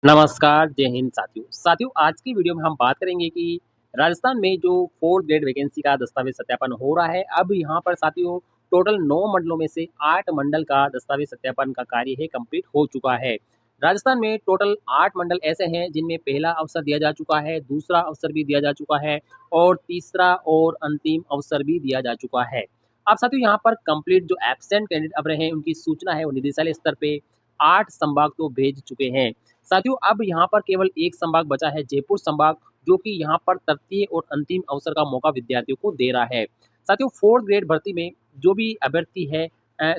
नमस्कार, जय हिंद साथियों। साथियों, आज की वीडियो में हम बात करेंगे कि राजस्थान में जो 4th ग्रेड वैकेंसी का दस्तावेज़ सत्यापन हो रहा है, अब यहाँ पर साथियों टोटल 9 मंडलों में से 8 मंडल का दस्तावेज़ सत्यापन का कार्य है कंप्लीट हो चुका है। राजस्थान में टोटल 8 मंडल ऐसे हैं जिनमें पहला अवसर दिया जा चुका है, दूसरा अवसर भी दिया जा चुका है और तीसरा और अंतिम अवसर भी दिया जा चुका है। अब साथियों यहाँ पर कंप्लीट जो एब्सेंट कैंडिडेट अब रहे हैं, उनकी सूचना है वो निदेशालय स्तर पे 8 संभाग तो भेज चुके हैं। साथियों अब यहाँ पर केवल एक संभाग बचा है जयपुर संभाग, जो कि यहाँ पर तृतीय और अंतिम अवसर का मौका विद्यार्थियों को दे रहा है। साथियों 4th ग्रेड भर्ती में जो भी अभ्यर्थी है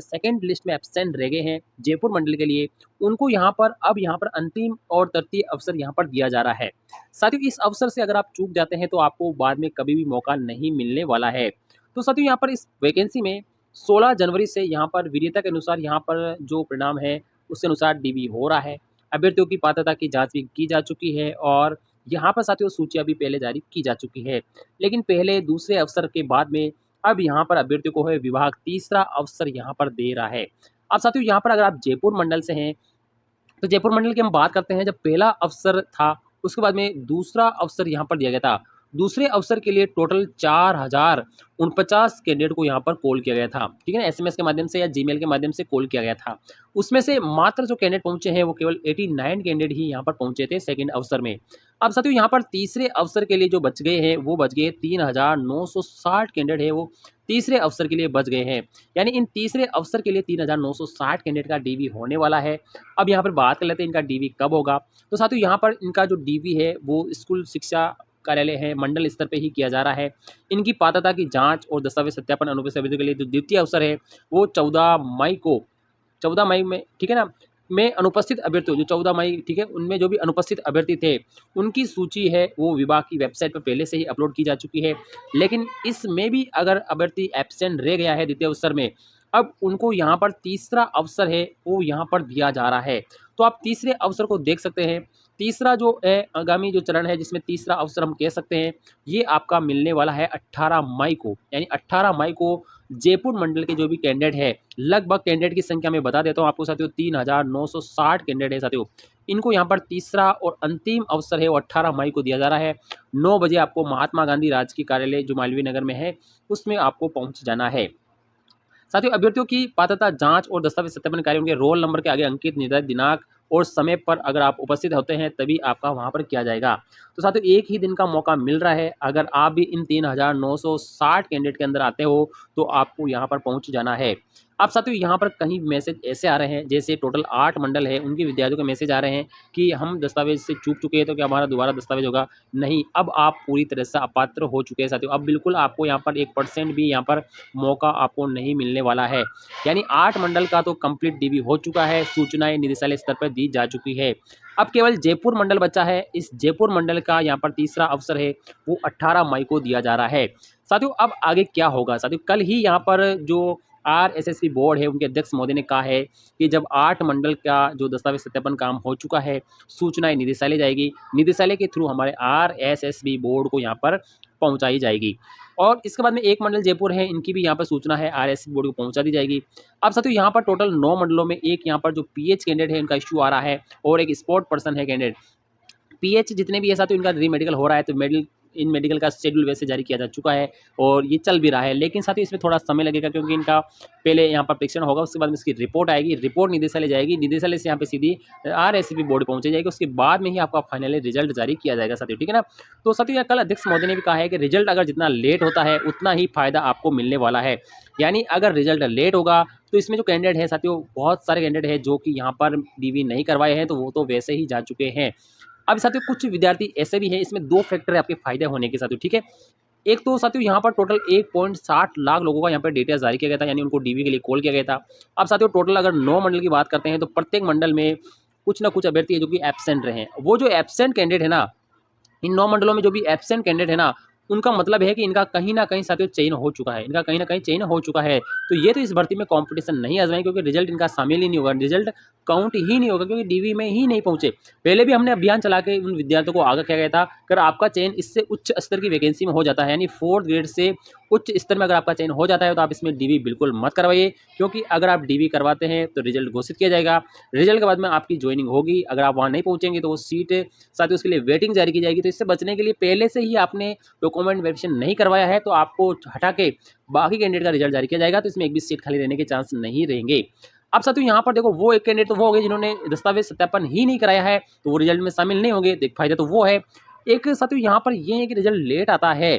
सेकंड लिस्ट में एब्सेंट रह गए हैं जयपुर मंडल के लिए, उनको यहाँ पर अंतिम और तृतीय अवसर यहाँ पर दिया जा रहा है। साथियों इस अवसर से अगर आप चूक जाते हैं तो आपको बाद में कभी भी मौका नहीं मिलने वाला है। तो साथियों यहाँ पर इस वैकेंसी में 16 जनवरी से यहाँ पर वरीयता के अनुसार यहाँ पर जो परिणाम है उसके अनुसार डीवी हो रहा है। अभ्यर्थियों की पात्रता की जांच भी की जा चुकी है और यहाँ पर साथियों सूचियाँ भी पहले जारी की जा चुकी है। लेकिन पहले दूसरे अवसर के बाद में अब यहाँ पर अभ्यर्थियों को है विभाग तीसरा अवसर यहाँ पर दे रहा है। अब साथियों यहाँ पर अगर आप जयपुर मंडल से हैं तो जयपुर मंडल की हम बात करते हैं। जब पहला अवसर था उसके बाद में दूसरा अवसर यहाँ पर दिया गया था। दूसरे अवसर के लिए टोटल 4049 कैंडिडेट को यहाँ पर कॉल किया गया था, ठीक है ना, एसएमएस के माध्यम से या जीमेल के माध्यम से कॉल किया गया था। उसमें से मात्र जो कैंडिडेट पहुंचे हैं वो केवल 89 कैंडिडेट ही यहाँ पर पहुंचे थे सेकंड अवसर में। अब साथियों यहाँ पर तीसरे अवसर के लिए जो बच गए हैं वो बच गए 3960 कैंडिडेट है वो तीसरे अवसर के लिए बच गए हैं। यानी इन तीसरे अवसर के लिए 3960 कैंडिडेट का डीवी होने वाला है। अब यहाँ पर बात कर लेते हैं इनका डीवी कब होगा। तो साथियों यहाँ पर इनका जो डीवी है वो स्कूल शिक्षा कार्यालय है मंडल स्तर पे ही किया जा रहा है। इनकी पात्रता की जांच और दस्तावेज सत्यापन अनुपस्थित अभ्यर्थियों के लिए जो द्वितीय अवसर है वो 14 मई में, ठीक है ना, में अनुपस्थित अभ्यर्थियों जो 14 मई, ठीक है, उनमें जो भी अनुपस्थित अभ्यर्थी थे उनकी सूची है वो विभाग की वेबसाइट पर पहले से ही अपलोड की जा चुकी है। लेकिन इसमें भी अगर अभ्यर्थी एब्सेंट रह गया है द्वितीय अवसर में, अब उनको यहाँ पर तीसरा अवसर है वो यहाँ पर दिया जा रहा है। तो आप तीसरे अवसर को देख सकते हैं। तीसरा जो है आगामी जो चरण है जिसमें तीसरा अवसर हम कह सकते हैं, ये आपका मिलने वाला है 18 मई को। यानी 18 मई को जयपुर मंडल के जो भी कैंडिडेट है, लगभग कैंडिडेट की संख्या मैं बता देता हूँ आपको साथियों, 3960 कैंडिडेट है साथियों। इनको यहाँ पर तीसरा और अंतिम अवसर है वो 18 मई को दिया जा रहा है। 9 बजे आपको महात्मा गांधी राजकीय कार्यालय जो मालवीय नगर में है उसमें आपको पहुँच जाना है। साथियों अभ्यर्थियों की पात्रता जांच और दस्तावेज सत्यापन कार्य उनके रोल नंबर के आगे अंकित निर्धारित दिनांक और समय पर अगर आप उपस्थित होते हैं तभी आपका वहां पर किया जाएगा। तो साथियों एक ही दिन का मौका मिल रहा है। अगर आप भी इन 3960 कैंडिडेट के अंदर आते हो तो आपको यहाँ पर पहुंच जाना है। अब साथियों यहाँ पर कहीं मैसेज ऐसे आ रहे हैं, जैसे टोटल 8 मंडल है उनके विद्यार्थियों के मैसेज आ रहे हैं कि हम दस्तावेज से चूक चुके हैं तो क्या हमारा दोबारा दस्तावेज होगा। नहीं, अब आप पूरी तरह से अपात्र हो चुके हैं साथियों। अब बिल्कुल आपको यहाँ पर 1% भी यहाँ पर मौका आपको नहीं मिलने वाला है। यानी 8 मंडल का तो कंप्लीट डीवी हो चुका है, सूचनाएं निदेशालय स्तर पर दी जा चुकी है। अब केवल जयपुर मंडल बचा है। इस जयपुर मंडल का यहाँ पर तीसरा अवसर है वो 18 मई को दिया जा रहा है। साथियों अब आगे क्या होगा, साथियों कल ही यहाँ पर जो आरएसएसबी बोर्ड है उनके अध्यक्ष महोदय ने कहा है कि जब 8 मंडल का जो दस्तावेज सत्यापन काम हो चुका है, सूचनाएं निदेशालय जाएगी, निदेशालय के थ्रू हमारे आरएसएसबी बोर्ड को यहाँ पर पहुंचाई जाएगी। और इसके बाद में एक मंडल जयपुर है, इनकी भी यहाँ पर सूचना है आरएसएसबी बोर्ड को पहुंचा दी जाएगी। अब साथियों यहाँ पर टोटल 9 मंडलों में एक यहाँ पर जो पीएच कैंडिडेट है उनका इश्यू आ रहा है और एक स्पोर्ट पर्सन है कैंडिडेट। पीएच जितने भी है साथियों इनका री मेडिकल हो रहा है, तो इन मेडिकल का शेड्यूल वैसे जारी किया जा चुका है और ये चल भी रहा है। लेकिन साथियों इसमें थोड़ा समय लगेगा क्योंकि इनका पहले यहाँ पर परीक्षण होगा, उसके बाद में इसकी रिपोर्ट आएगी, रिपोर्ट निदेशालय जाएगी, निदेशालय से यहाँ पे सीधी आरएसएसबी बोर्ड पहुंची जाएगी, उसके बाद में ही आपका फाइनली रिजल्ट जारी किया जाएगा साथियों, ठीक है ना। तो साथियों कल अध्यक्ष महोदय ने भी कहा है कि रिजल्ट अगर जितना लेट होता है उतना ही फायदा आपको मिलने वाला है। यानी अगर रिजल्ट लेट होगा तो इसमें जो कैंडिडेट है साथियों, बहुत सारे कैंडिडेट है जो कि यहाँ पर डीवी नहीं करवाए हैं तो वो तो वैसे ही जा चुके हैं। अब साथियों कुछ विद्यार्थी ऐसे भी हैं, इसमें 2 फैक्टर है आपके फायदे होने के साथियों, ठीक है। एक तो साथियों यहाँ पर टोटल 1.60 लाख लोगों का यहाँ पर डेटा जारी किया गया था, यानी उनको डीवी के लिए कॉल किया गया था। अब साथियों टोटल अगर 9 मंडल की बात करते हैं तो प्रत्येक मंडल में कुछ ना कुछ अभ्यर्थी है जो कि एब्सेंट रहे हैं। वो जो एब्सेंट कैंडिडेट है ना, इन 9 मंडलों में जो भी एब्सेंट कैंडिडेट है ना, उनका मतलब है कि इनका कहीं न कहीं साथियों चयन हो चुका है, इनका कहीं न कहीं चयन हो चुका है। तो ये तो इस भर्ती में कॉम्पिटिशन नहीं आज़माएँगे क्योंकि रिज़ल्ट इनका शामिल ही नहीं होगा, रिज़ल्ट काउंट ही नहीं होगा क्योंकि डीवी में ही नहीं पहुँचे। पहले भी हमने अभियान चला के उन विद्यार्थियों को आगाह किया गया था, अगर आपका चयन इससे उच्च स्तर की वैकेंसी में हो जाता है, यानी 4th ग्रेड से उच्च स्तर में अगर आपका चयन हो जाता है, तो आप इसमें डीवी बिल्कुल मत करवाइए, क्योंकि अगर आप डीवी करवाते हैं, तो रिज़ल्ट घोषित किया जाएगा। रिज़ल्ट के बाद में आपकी जॉइनिंग होगी, अगर आप वहाँ नहीं पहुँचेंगे, तो वो सीट साथ ही उसके लिए वेटिंग जारी की जाएगी। तो इससे बचने के लिए पहले से ही आपने डॉक्यूमेंट वेरिफिकेशन नहीं करवाया है, तो आपको हटा के बाकी कैंडिडेट का रिज़ल्ट जारी किया जाएगा, तो इसमें एक भी सीट खाली रहने के चांस नहीं रहेंगे। अब साथियों यहाँ पर देखो, वो एक कैंडिडेट तो वो हो गए जिन्होंने दस्तावेज सत्यापन ही नहीं कराया है, तो वो रिजल्ट में शामिल नहीं होंगे, देख फायदा तो वो है। एक साथियों यहाँ पर ये है कि रिजल्ट लेट आता है,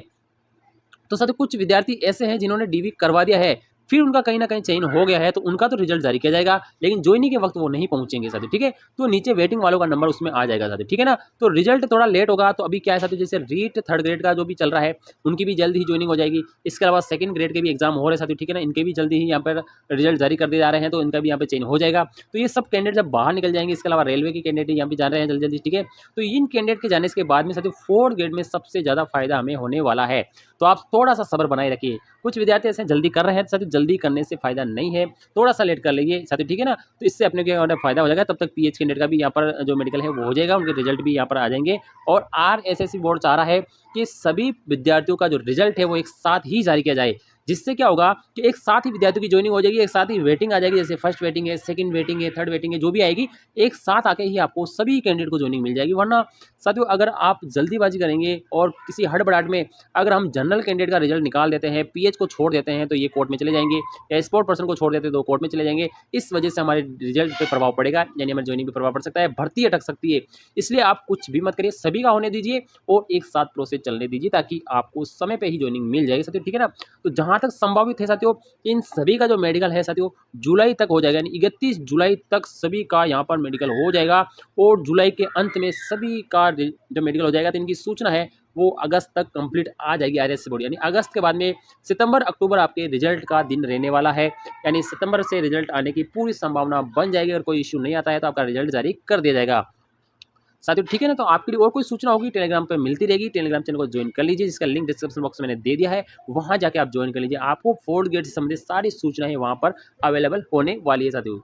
तो साथियों कुछ विद्यार्थी ऐसे हैं जिन्होंने डीवी करवा दिया है, फिर उनका कहीं न कहीं चयन हो गया है, तो उनका तो रिजल्ट जारी किया जाएगा, लेकिन जॉइनिंग के वक़्त वो नहीं पहुँचेंगे साथियों, ठीक है? तो नीचे वेटिंग वालों का नंबर उसमें आ जाएगा साथियों, ठीक है ना? तो रिजल्ट थोड़ा लेट होगा, तो अभी क्या है साथियों, जैसे रीट 3rd ग्रेड का जो भी चल रहा है, उनकी भी जल्द ही जॉइनिंग हो जाएगी। इसके अलावा 2nd ग्रेड के भी एग्ज़ाम हो रहे हैं साथियों, ठीक है ना? इनके भी जल्दी ही यहाँ पर रिजल्ट जारी कर दिए जा रहे हैं, तो इनका भी यहाँ पे चयन हो जाएगा। तो ये सब कैंडिडेट जब बाहर निकल जाएँगे, इसके अलावा रेलवे के कैंडिडेट यहाँ पे जा रहे हैं जल्दी-जल्दी, ठीक है? तो इन कैंडिडेट के जाने के बाद में साथियों 4th ग्रेड में सबसे ज़्यादा फ़ायदा हमें होने वाला है। तो आप थोड़ा-सा सब्र बनाए रखिए। कुछ विद्यार्थी ऐसे जल्दी कर रहे हैं, साथियों जल्दी करने से फ़ायदा नहीं है, थोड़ा-सा लेट कर लीजिए साथियों, ठीक है ना? तो इससे अपने क्या होना फ़ायदा हो जाएगा, तब तक पीएच कैंडिडेट का भी यहाँ पर जो मेडिकल है वो हो जाएगा, उनके रिजल्ट भी यहाँ पर आ जाएँगे। और आरएसएसबी बोर्ड चाह रहा है कि सभी विद्यार्थियों का जो रिजल्ट है वो एक साथ ही जारी किया जाए। जिससे क्या होगा कि एक साथ ही विद्यार्थियों की जॉइनिंग हो जाएगी, एक साथ ही वेटिंग आ जाएगी, जैसे फर्स्ट वेटिंग है, सेकंड वेटिंग है, थर्ड वेटिंग है, जो भी आएगी, एक साथ आके ही आपको सभी कैंडिडेट को जॉइनिंग मिल जाएगी। वरना साथियों अगर आप जल्दीबाजी करेंगे और किसी हड़बड़ाहट में अगर हम जनरल कैंडिडेट का रिजल्ट निकाल देते हैं, पीएच को छोड़ देते हैं, तो ये कोर्ट में चले जाएँगे, या स्पोर्ट पर्सन को छोड़ देते हैं तो कोर्ट में चले जाएँगे। इस वजह से हमारे रिजल्ट पे प्रभाव पड़ेगा, यानी हमारी जॉइनिंग पे प्रभाव पड़ सकता है, भर्ती अटक सकती है। इसलिए आप कुछ भी मत करिए, सभी का होने दीजिए और एक साथ प्रोसेस चलने दीजिए, ताकि आपको समय पे ही जॉइनिंग मिल जाएगी साथियों, ठीक है ना? तो जहाँ तक संभावित है साथियों, इन सभी का जो मेडिकल है साथियों जुलाई तक हो जाएगा, यानी 31 जुलाई तक सभी का यहाँ पर मेडिकल हो जाएगा, और जुलाई के अंत में सभी का जो मेडिकल हो जाएगा, तो इनकी सूचना है वो अगस्त तक कंप्लीट आ जाएगी आरएससी बोर्ड, यानी अगस्त के बाद में सितंबर अक्टूबर आपके रिजल्ट का दिन रहने वाला है, यानी सितंबर से रिजल्ट आने की पूरी संभावना बन जाएगी। अगर कोई इश्यू नहीं आता है तो आपका रिजल्ट जारी कर दिया जाएगा साथियों, ठीक है ना? तो आपके लिए और कोई सूचना होगी टेलीग्राम पे मिलती रहेगी, टेलीग्राम चैनल को ज्वाइन कर लीजिए, जिसका लिंक डिस्क्रिप्शन बॉक्स में मैंने दे दिया है, वहाँ जाके आप ज्वाइन कर लीजिए। आपको 4th ग्रेड से संबंधित सारी सूचनाएं वहाँ पर अवेलेबल होने वाली है साथियों।